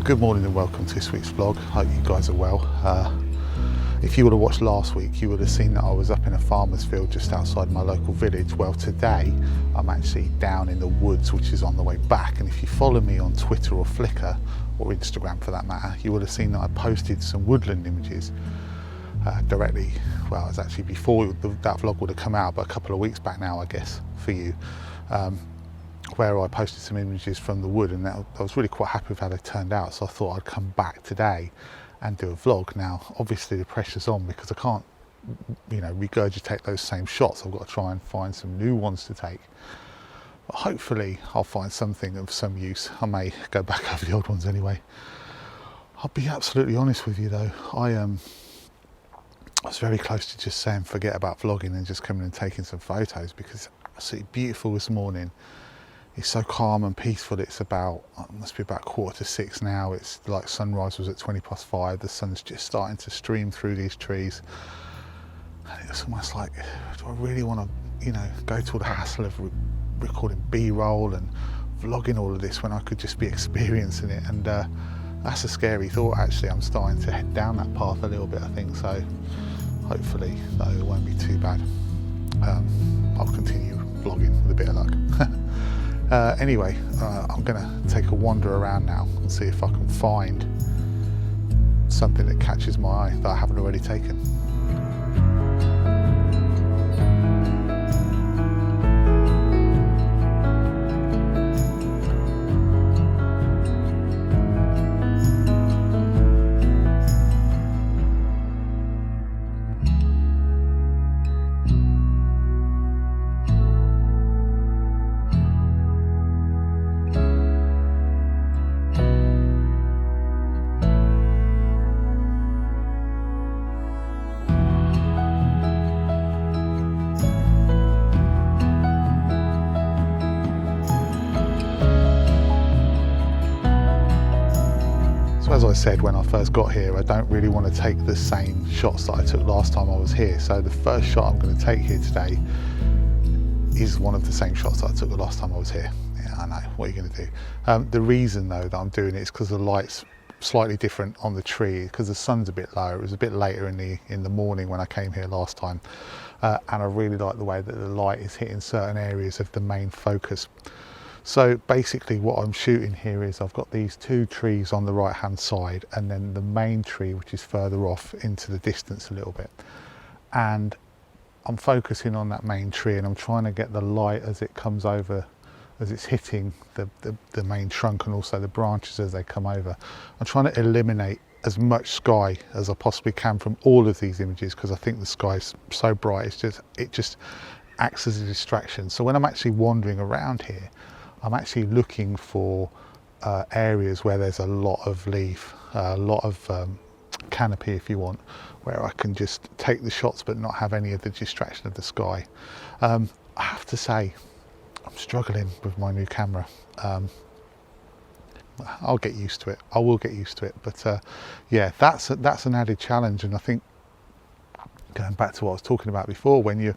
Good morning and welcome to this week's vlog. Hope you guys are well. If you would have watched last week, you would have seen that I was up in a farmer's field just outside my local village. Well, today I'm actually down in the woods, which is on the way back. And if you follow me on Twitter or Flickr, or Instagram for that matter, you would have seen that I posted some woodland images directly, well, it was actually before that vlog would have come out, but a couple of weeks back now, I guess, for you. Where I posted some images from the wood, and I was really quite happy with how they turned out, so I thought I'd come back today and do a vlog. Now obviously the pressure's on because I can't, regurgitate those same shots. I've got to try and find some new ones to take, but hopefully I'll find something of some use. I may go back over the old ones anyway. I'll be absolutely honest with you though, I was very close to just saying forget about vlogging and just coming and taking some photos, because it's absolutely beautiful this morning. It's so calm and peaceful. It's about, it must be about 5:45 now. It's like sunrise was at 5:20. The sun's just starting to stream through these trees. And it's almost like, do I really want to, go to all the hassle of recording B-roll and vlogging all of this when I could just be experiencing it? And that's a scary thought, actually. I'm starting to head down that path a little bit, I think. So hopefully, though, it won't be too bad. I'll continue vlogging with a bit of luck. Anyway, I'm going to take a wander around now and see if I can find something that catches my eye that I haven't already taken. As I said when I first got here, I don't really want to take the same shots that I took last time I was here. So the first shot I'm going to take here today is one of the same shots that I took the last time I was here. Yeah, I know, what are you going to do? The reason though that I'm doing it is because the light's slightly different on the tree, because the sun's a bit lower. It was a bit later in the morning when I came here last time. And I really like the way that the light is hitting certain areas of the main focus. So basically what I'm shooting here is I've got these two trees on the right hand side, and then the main tree which is further off into the distance a little bit, and I'm focusing on that main tree and I'm trying to get the light as it comes over, as it's hitting the main trunk and also the branches as they come over. I'm trying to eliminate as much sky as I possibly can from all of these images, because I think the sky's so bright, it just acts as a distraction. So when I'm actually wandering around here, I'm actually looking for areas where there's a lot of leaf, a lot of canopy if you want, where I can just take the shots but not have any of the distraction of the sky. I have to say, I'm struggling with my new camera. I'll get used to it. I will get used to it. But yeah, that's an added challenge. And I think, going back to what I was talking about before, when you're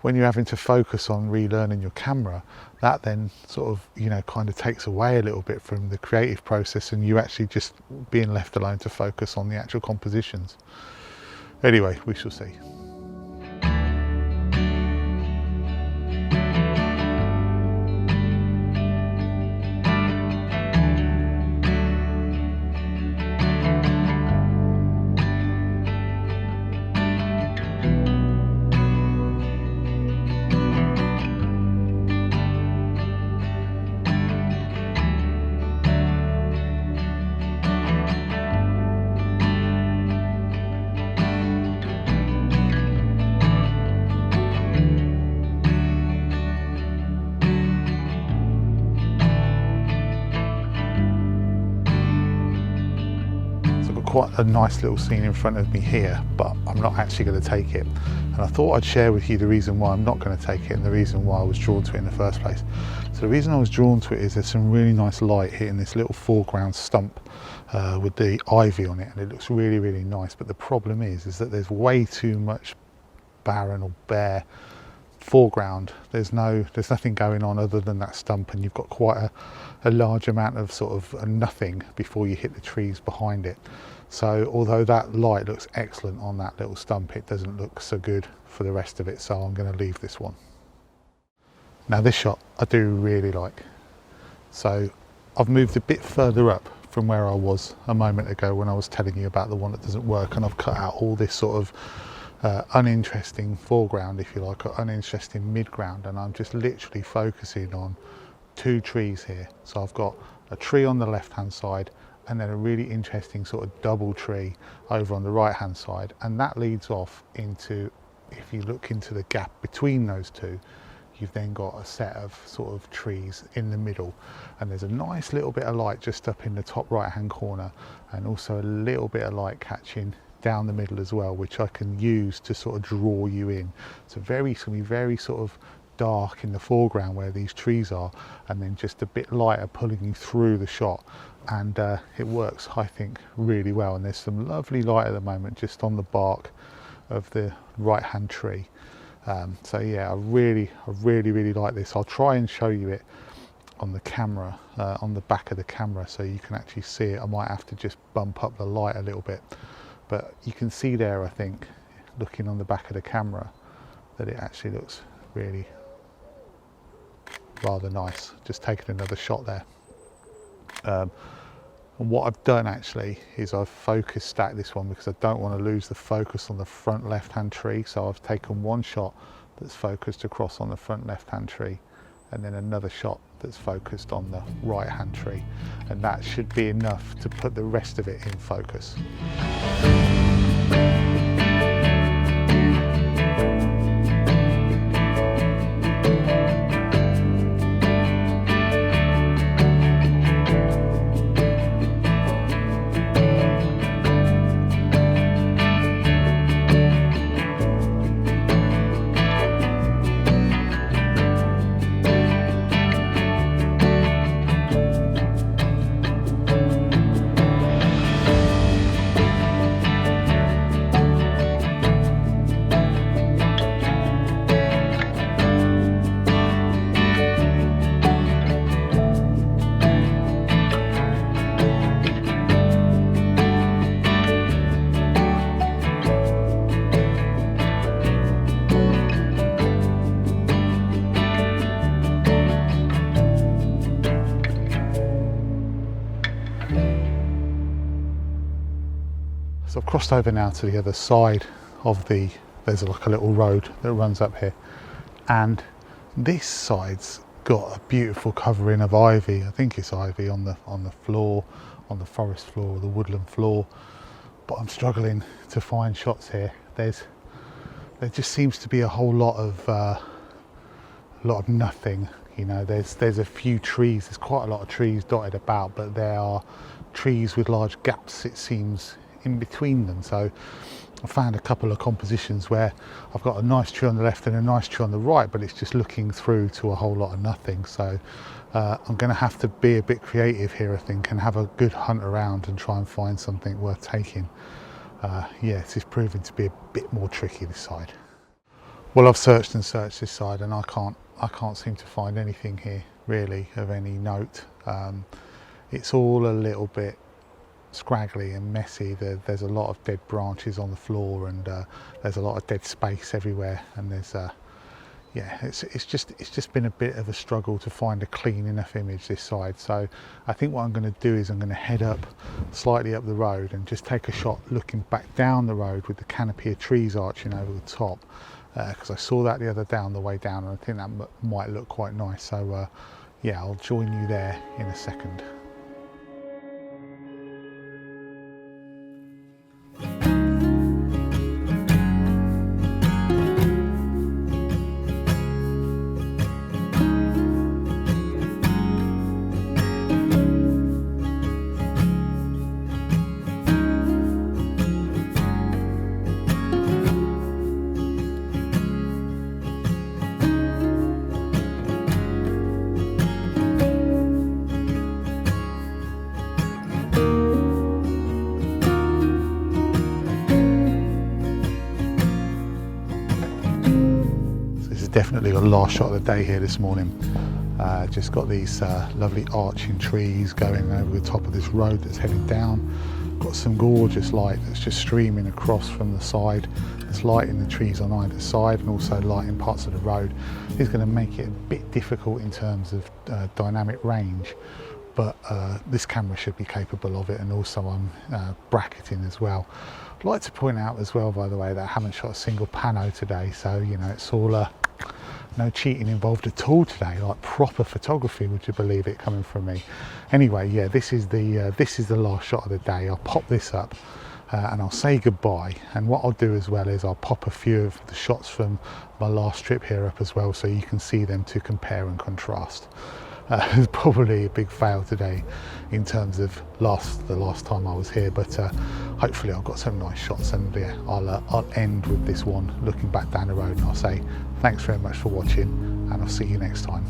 having to focus on relearning your camera, that then sort of kind of takes away a little bit from the creative process, and you actually just being left alone to focus on the actual compositions. Anyway, we shall see. Quite a nice little scene in front of me here, but I'm not actually going to take it. And I thought I'd share with you the reason why I'm not going to take it and the reason why I was drawn to it in the first place. So the reason I was drawn to it is there's some really nice light hitting this little foreground stump with the ivy on it, and it looks really, really nice. But the problem is that there's way too much barren or bare foreground. There's nothing going on other than that stump, and you've got quite a large amount of sort of nothing before you hit the trees behind it. So although that light looks excellent on that little stump, it doesn't look so good for the rest of it, so I'm going to leave this one. Now this shot I do really like. So I've moved a bit further up from where I was a moment ago when I was telling you about the one that doesn't work, and I've cut out all this sort of uninteresting foreground, if you like, or uninteresting midground, and I'm just literally focusing on 2 trees here. So I've got a tree on the left hand side and then a really interesting sort of double tree over on the right hand side, and that leads off into, if you look into the gap between those two, you've then got a set of sort of trees in the middle, and there's a nice little bit of light just up in the top right hand corner, and also a little bit of light catching down the middle as well, which I can use to sort of draw you in. So it's going to be very sort of dark in the foreground where these trees are, and then just a bit lighter pulling you through the shot, and it works, I think, really well. And there's some lovely light at the moment just on the bark of the right hand tree. So yeah, I really like this. I'll try and show you it on the camera, on the back of the camera, so you can actually see it. I might have to just bump up the light a little bit, but you can see there, I think, looking on the back of the camera, that it actually looks really rather nice. Just taking another shot there. And what I've done actually is I've focus stacked this one because I don't want to lose the focus on the front left hand tree. So I've taken one shot that's focused across on the front left hand tree, and then another shot that's focused on the right hand tree, and that should be enough to put the rest of it in focus. So I've crossed over now to the other side of there's like a little road that runs up here, and this side's got a beautiful covering of ivy. I think it's ivy on the floor, on the forest floor, the woodland floor, but I'm struggling to find shots here. There just seems to be a whole lot of nothing. You know, there's a few trees, there's quite a lot of trees dotted about, but there are trees with large gaps, it seems, in between them. So I found a couple of compositions where I've got a nice tree on the left and a nice tree on the right, but it's just looking through to a whole lot of nothing. So I'm going to have to be a bit creative here, I think, and have a good hunt around and try and find something worth taking. Yeah, this is proving to be a bit more tricky, this side. Well, I've searched and searched this side, and I can't seem to find anything here really of any note. It's all a little bit scraggly and messy. There's a lot of dead branches on the floor, and there's a lot of dead space everywhere, and there's yeah, it's just been a bit of a struggle to find a clean enough image this side. So I think what I'm going to do is I'm going to head up slightly up the road and just take a shot looking back down the road with the canopy of trees arching over the top, because I saw that the other day on the way down, and I think that might look quite nice. So yeah, I'll join you there in a second. Definitely the last shot of the day here this morning. Just got these lovely arching trees going over the top of this road that's heading down. Got some gorgeous light that's just streaming across from the side. There's light in the trees on either side and also light in parts of the road. It's going to make it a bit difficult in terms of dynamic range, but this camera should be capable of it, and also I'm bracketing as well. I'd like to point out as well, by the way, that I haven't shot a single pano today, so you know, it's all no cheating involved at all today, like proper photography, would you believe it, coming from me. Anyway, yeah, this is the last shot of the day. I'll pop this up and I'll say goodbye, and what I'll do as well is I'll pop a few of the shots from my last trip here up as well, so you can see them to compare and contrast. It's probably a big fail today in terms of the last time I was here, but hopefully I've got some nice shots, and yeah, I'll end with this one looking back down the road, and I'll say thanks very much for watching, and I'll see you next time.